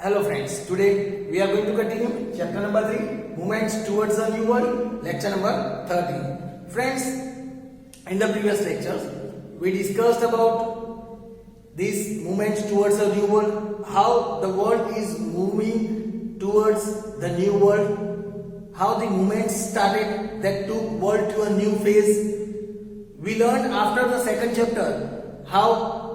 Hello friends, today we are going to continue chapter number 3, Movements Towards a New World, lecture number 13. Friends, in the previous lectures, we discussed about these movements towards a new world, how the world is moving towards the new world, how the movements started that took world to a new phase. We learned after the second chapter how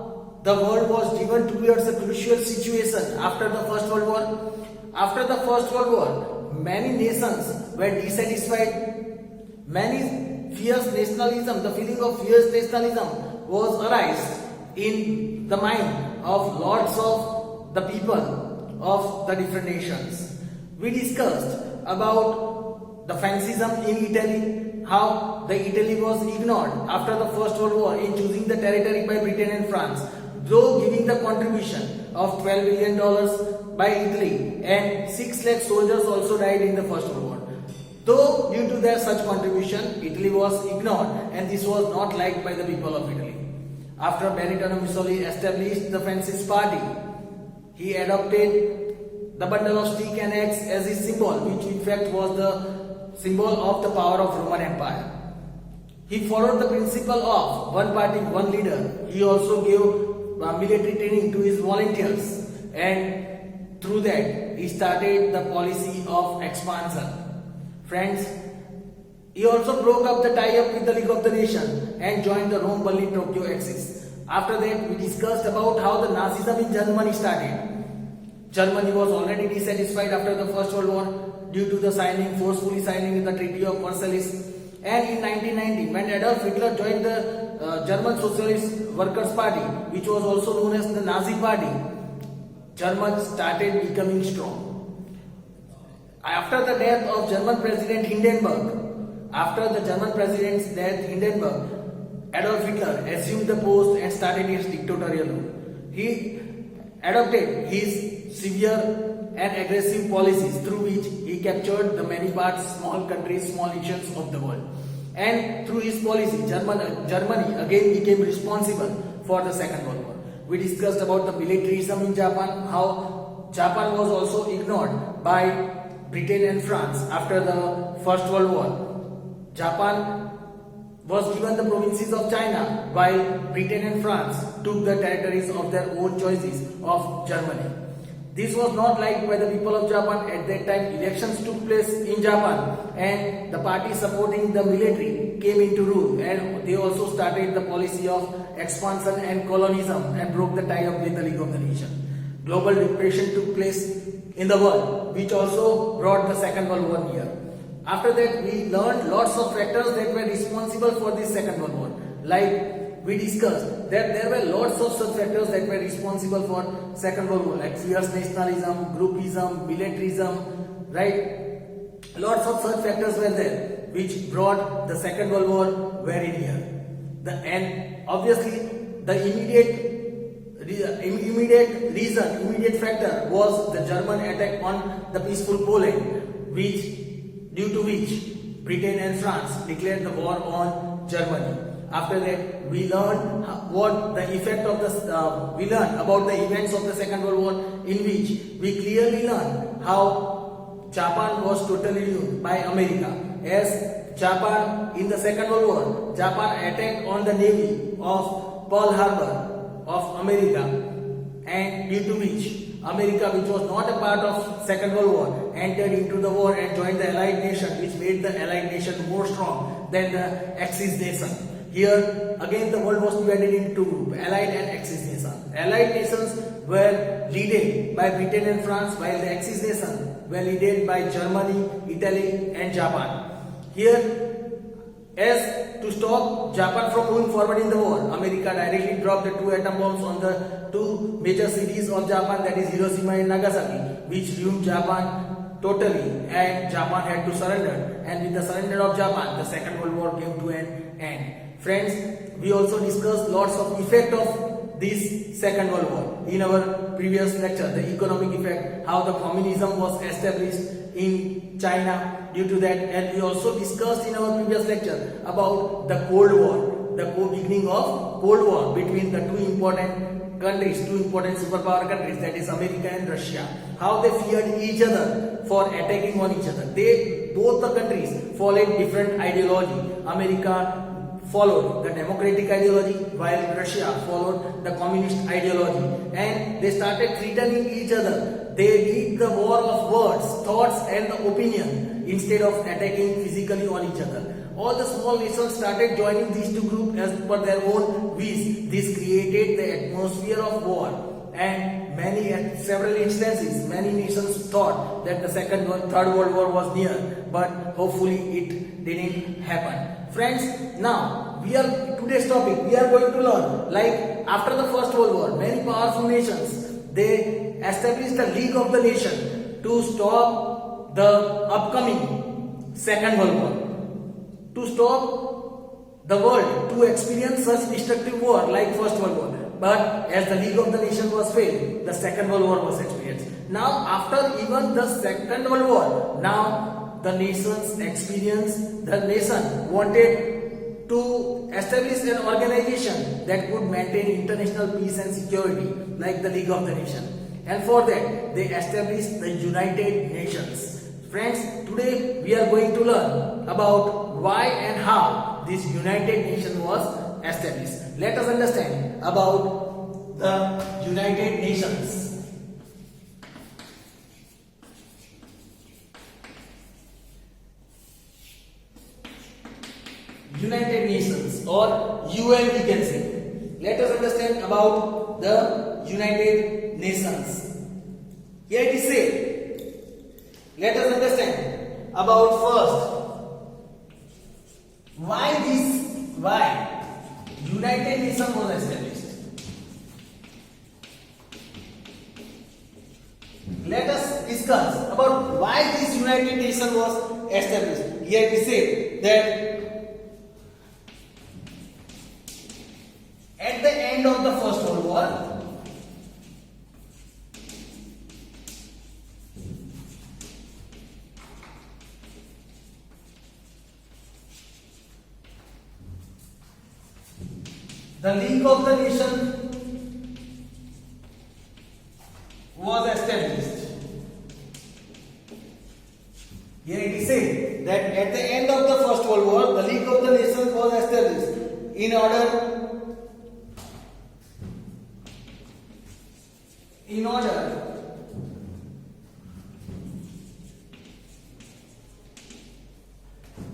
the world was driven towards a crucial situation after the First World War. After the First World War, many nations were dissatisfied. Many fierce nationalism, the feeling of fierce nationalism was arise in the mind of lots of the people of the different nations. We discussed about the fascism in Italy, how the Italy was ignored after the First World War in choosing the territory by Britain and France, though giving the contribution of $12 billion by Italy, and 6 lakh soldiers also died in the First World War. Though due to their such contribution, Italy was ignored, and this was not liked by the people of Italy. After Benito Mussolini established the Fascist Party, he adopted the bundle of stick and axe as his symbol, which in fact was the symbol of the power of Roman Empire. He followed the principle of one party, one leader. He also gave military training to his volunteers, and through that he started the policy of expansion. Friends, he also broke up the tie-up with the League of the Nations and joined the Rome-Berlin-Tokyo axis. After that, we discussed about how the Nazism in Germany started. Germany was already dissatisfied after the First World War due to the forcefully signing the Treaty of Versailles. And in 1919, when Adolf Hitler joined the German Socialist Workers' Party, which was also known as the Nazi Party, Germans started becoming strong. After the death of German President Hindenburg, Adolf Hitler assumed the post and started his dictatorial rule. He adopted his severe and aggressive policies through which he captured the many parts, small countries, small nations of the world. And through his policy, Germany again became responsible for the Second World War. We discussed about the militarism in Japan, how Japan was also ignored by Britain and France after the First World War. Japan was given the provinces of China, while Britain and France took the territories of their own choices of Germany. This was not liked by the people of Japan. At that time, elections took place in Japan, and the party supporting the military came into rule, and they also started the policy of expansion and colonialism and broke the tie-up with the League of the Nations. Global depression took place in the world, which also brought the Second World War near. After that, we learned lots of factors that were responsible for this Second World War. Like we discussed that there were lots of such factors that were responsible for Second World War, like fierce nationalism, groupism, militarism, right? Lots of such factors were there which brought the Second World War very near. And obviously the immediate factor was the German attack on the peaceful Poland, due to which Britain and France declared the war on Germany. After that, we learned about the events of the Second World War, in which we clearly learned how Japan was totally ruined by America. As Japan in the Second World War, Japan attacked on the navy of Pearl Harbor of America, and due to which America, which was not a part of Second World War, entered into the war and joined the Allied nation, which made the Allied nation more strong than the Axis nation. Here again the world was divided into two groups, Allied and Axis nation. Allied nations were led by Britain and France, while the Axis nations were led by Germany, Italy and Japan. Here, as to stop Japan from moving forward in the war, America directly dropped the 2 atom bombs on the 2 major cities of Japan, that is Hiroshima and Nagasaki, which ruined Japan totally, and Japan had to surrender. And with the surrender of Japan, the Second World War came to an end. Friends, we also discussed lots of effect of this Second World War in our previous lecture. The economic effect, how the communism was established in China due to that, and we also discussed in our previous lecture about the Cold War, the beginning of Cold War between the two important countries, two important superpower countries, that is America and Russia, how they feared each other for attacking on each other. Both the countries followed different ideology. America followed the democratic ideology while Russia followed the communist ideology, and they started threatening each other. They did the war of words, thoughts and opinion instead of attacking physically on each other. All the small nations started joining these two groups as per their own wish. This created the atmosphere of war, and at several instances, many nations thought that the Third World War was near, but hopefully it didn't happen. Friends, now today's topic we are going to learn, like after the First World War, many powerful nations, they established a League of the Nation to stop the upcoming Second World War, to stop the world to experience such destructive war like First World War. But as the League of the Nation was failed, the Second World War was experienced. Now after even the Second World War, now the nation wanted to establish an organization that could maintain international peace and security like the League of the Nation. And for that, they established the United Nations. Friends, today we are going to learn about why and how this United Nation was established. Let us understand about the United Nations. United Nations or UN we can say. Let us understand about the United Nations. Here it is said, let us understand about first why United Nations was established. Let us discuss about why this United Nations was established. Here it is said that at the end of the First World War, the League of the Nation was established. Here it is said that at the end of the First World War, the League of the Nations was established in order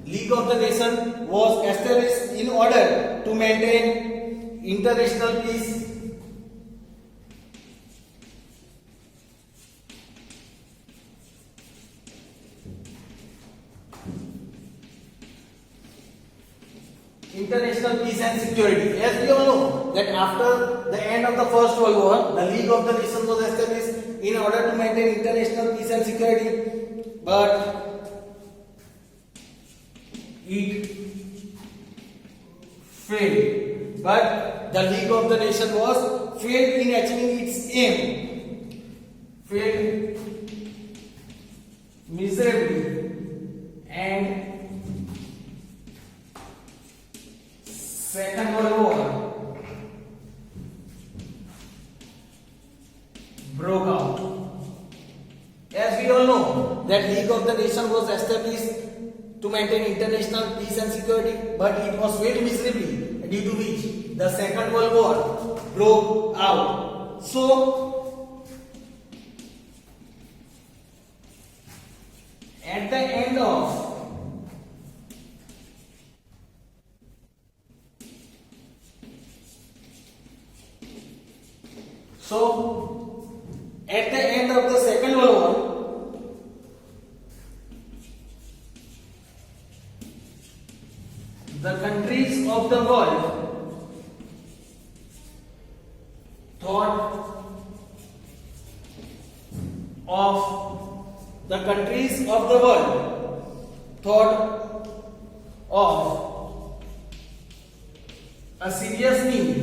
League of the Nation was established in order to maintain international peace, and security. As we all know that after the end of the First World War, the League of the Nations was established in order to maintain international peace and security, but it failed. But the League of the Nations was failed in achieving its aim, failed miserably, and Second World War broke out. As we all know that League of the Nations was established to maintain international peace and security, but it was failed miserably, due to which the Second World War broke out. So at the end of the Second World War, the countries of the world thought of a serious need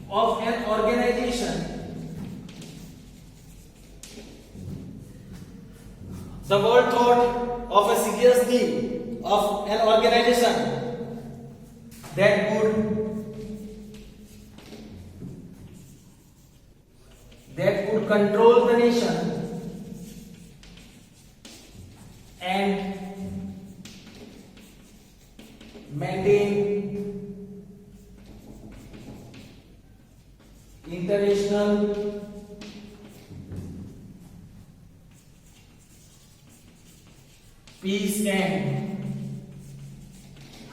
of an organization. The world thought of a serious need of an organization that would that could control the nation and maintain international peace and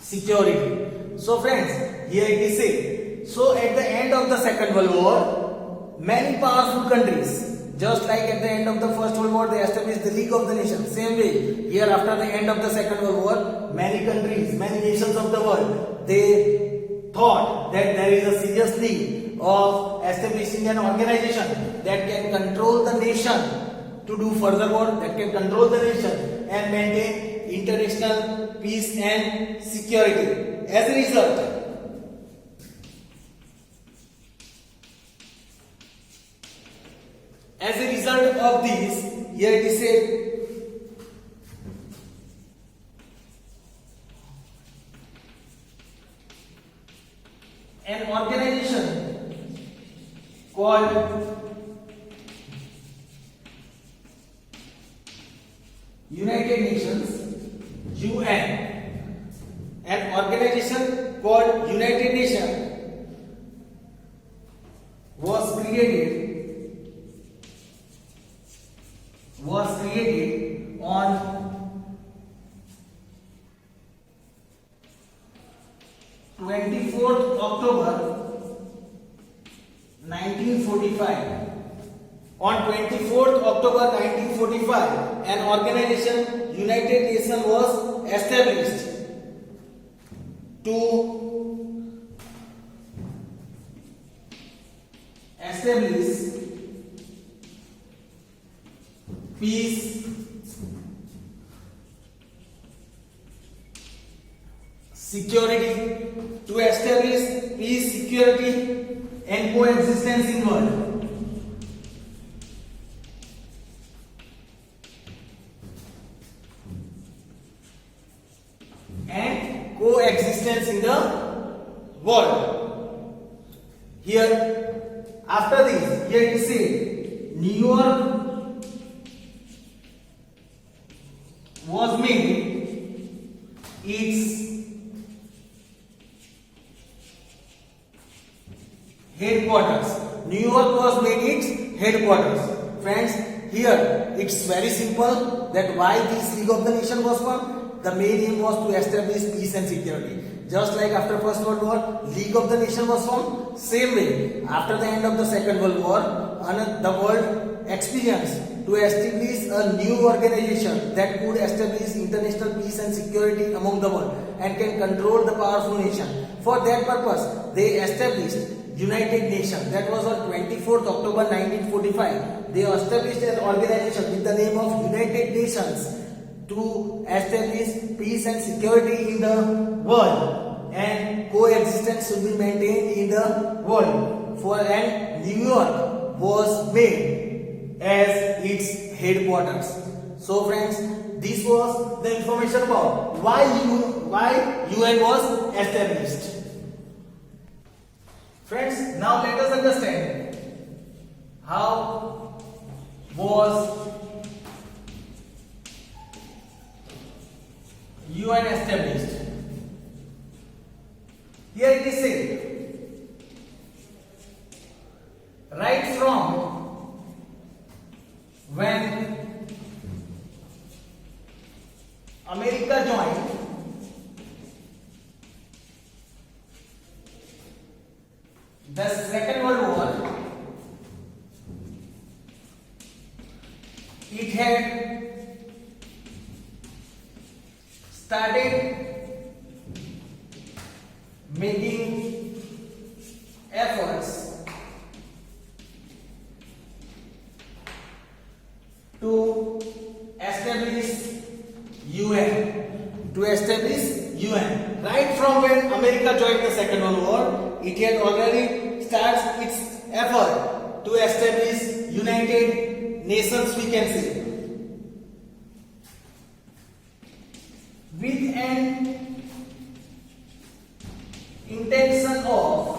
security. So friends, here it is said, so at the end of the Second World War, many powerful countries, just like at the end of the First World War, they established the League of the Nations. Same way, here after the end of the Second World War, many countries, many nations of the world, they thought that there is a serious need of establishing an organization that can control the nation to do further war, that can control the nation and maintain international peace and security. As a result of this, here it is said, an organization called United Nations, UN. An organization called United Nations was created on 24th October 1945. On 24th October 1945, an organization, United Nations, was established to establish peace, security, to establish peace, security and coexistence in world. And coexistence in the world. Here, after this, here it is said, New York was made its headquarters. New York was made its headquarters. Friends, here it's very simple that why this League of the Nations was formed. The main aim was to establish peace and security. Just like after First World War, League of the Nations was formed. Same way, after the end of the Second World War, the world experienced to establish a new organization that could establish international peace and security among the world and can control the powerful nation. For that purpose, they established United Nations. That was on 24th October 1945. They established an organization with the name of United Nations to establish peace and security in the world, and coexistence should be maintained in the world. And New York was made as its headquarters. So friends, this was the information about why UN was established. Friends, now let us understand how was UN established. Here it is said, right from when America joined the Second World War, it had started making efforts to establish UN. Right from when America joined the Second World War, it had already started its effort to establish United Nations, we can say, with an intention of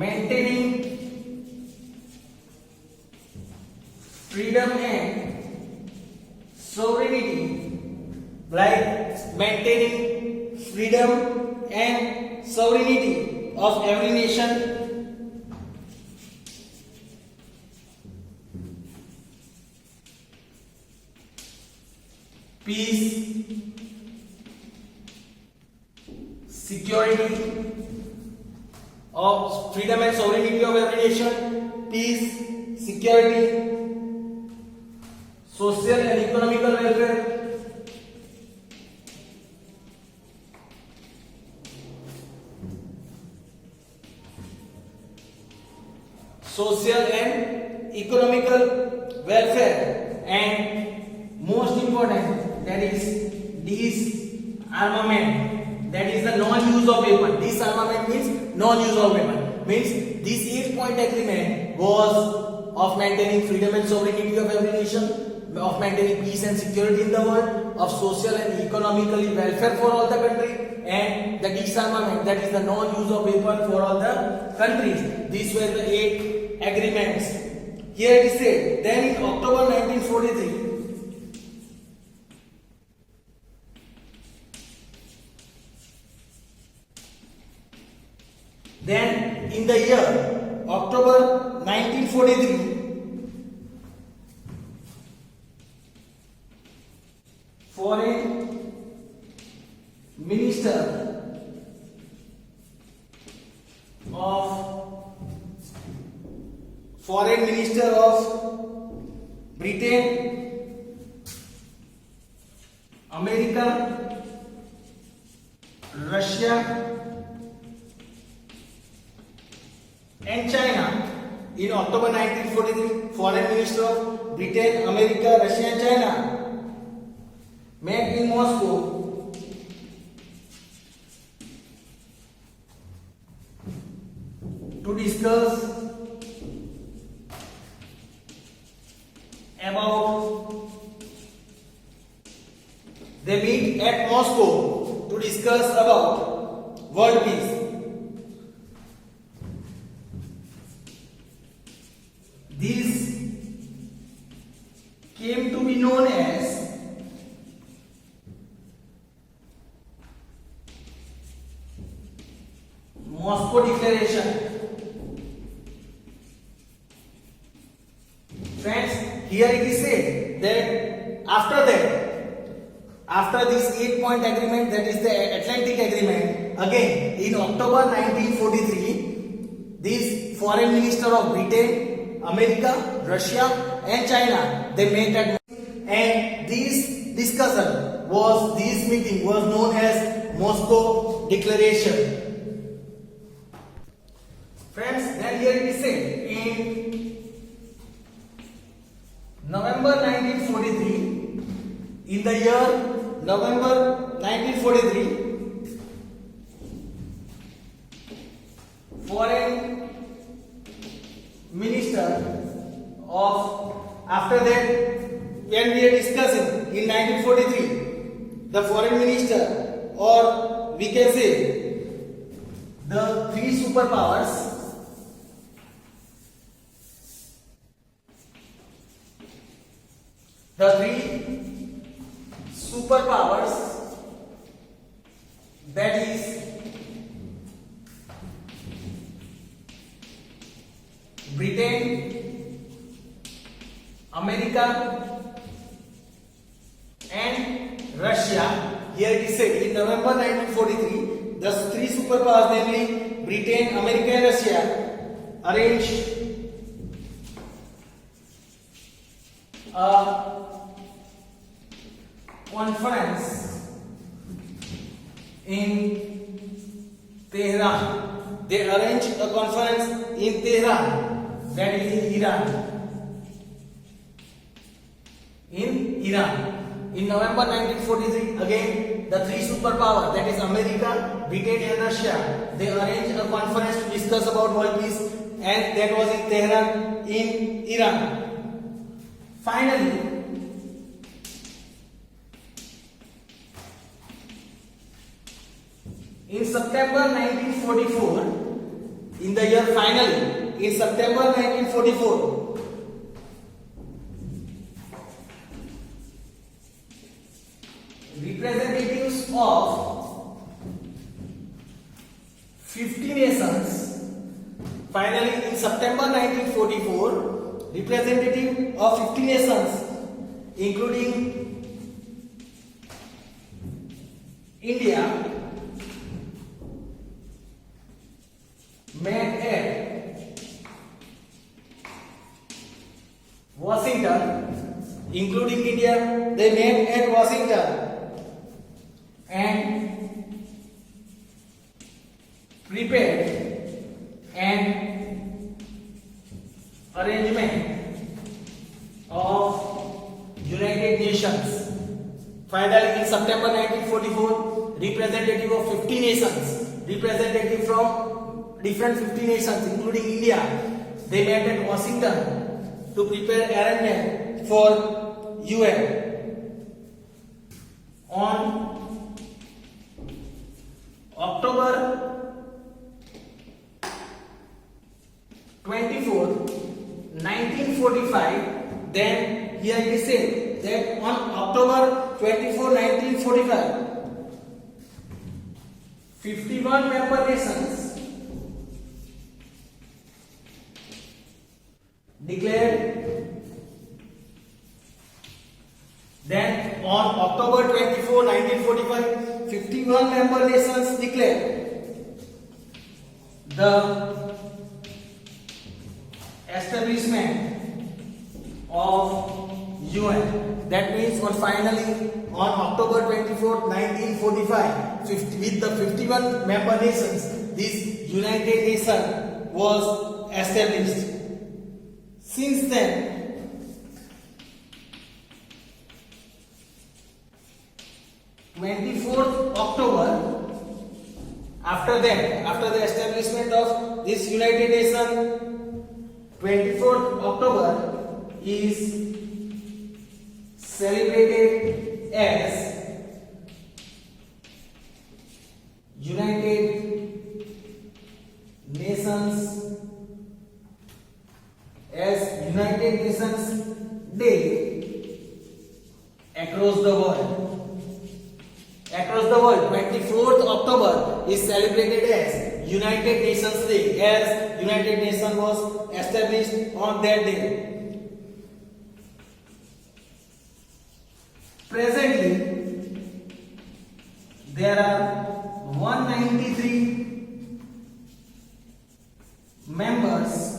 maintaining freedom and sovereignty, like maintaining freedom and sovereignty of every nation, peace, security of freedom and sovereignty of every nation, peace, security, social and economical welfare, social and economical welfare, and most important, that is disarmament, that is the non-use of weapon. Disarmament means non-use of weapon, means this 8-point agreement was of maintaining freedom and sovereignty of every nation, of maintaining peace and security in the world, of social and economically welfare for all the country, and the disarmament, that is the non-use of weapon for all the countries. These were the 8 agreements. Here it is said, then in October 1943, then in the year October 1943, foreign minister of Britain, America, Russia and China. In October 1943, foreign minister of Britain, America, Russia and China met in Moscow to discuss about, they meet at Moscow to discuss about world peace. This came to be known as Moscow Declaration. Friends, here it is said that after this 8-point agreement, that is the Atlantic Agreement, again in October 1943, this foreign minister of Britain, America, Russia and China, they met at, and this meeting was known as Moscow Declaration. Friends, then here it is said, in November 1943, in the year November 1943, foreign minister of, after that when we are discussing in 1943, the foreign minister, or we can say the 3 superpowers, that is Britain, America and Russia. Here it is said, in November 1943, the 3 superpowers, namely Britain, America and Russia, arranged a conference in Tehran. They arranged a conference in Tehran, that is in Iran. In November 1943, again the 3 superpowers, that is America, Britain and Russia, they arranged a conference to discuss about world peace, and that was in Tehran in Iran. Finally, in September 1944, in the year finally in September 1944. Representatives of 50 nations, finally in September 1944, representative of 50 nations including India met at Washington, including India, they met at Washington and prepared an arrangement of United Nations. Finally, in September 1944, representative of 50 nations, representative from different 50 nations, including India, they met at Washington to prepare arrangement for UN. On October 24, 1945, then here it is said that on October 24, 1945, 51 member nations declared. Then on October 24, 1945, 51 member nations declared the establishment of UN. That means finally on October 24, 1945, with the 51 member nations, this United Nation was established. Since then, 24th October, after the establishment of this United Nation, 24th October is celebrated as United Nations Day across the world. Across the world, 24th October is celebrated as United Nations Day, as United Nations was established on that day. Presently, there are 193 members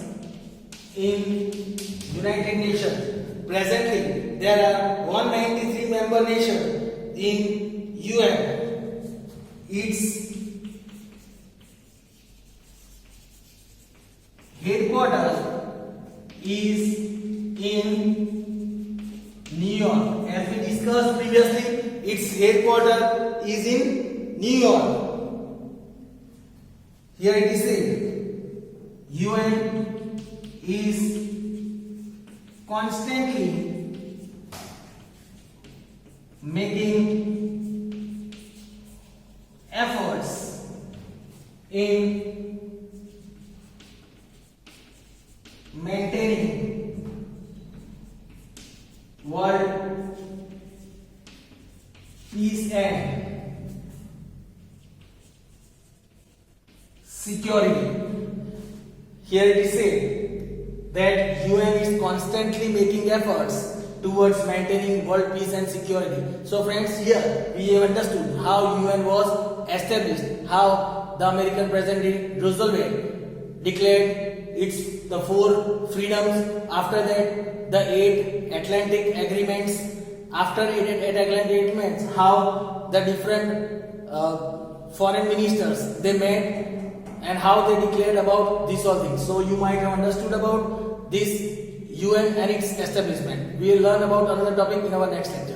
in United Nations. Presently, there are 193 member nations in UN. Its headquarters is in New York. As we discussed previously, its headquarters is in New York. Here it is said, UN is constantly making efforts in maintaining world peace and security. Here it is said that UN is constantly making efforts towards maintaining world peace and security. So friends, here we have understood how UN was established, how the American President Roosevelt declared the 4 freedoms, after that the 8 Atlantic agreements, after 8 Atlantic agreements, how the different foreign ministers they met and how they declared about these all things. So you might have understood about this UN and its establishment. We will learn about another topic in our next lecture.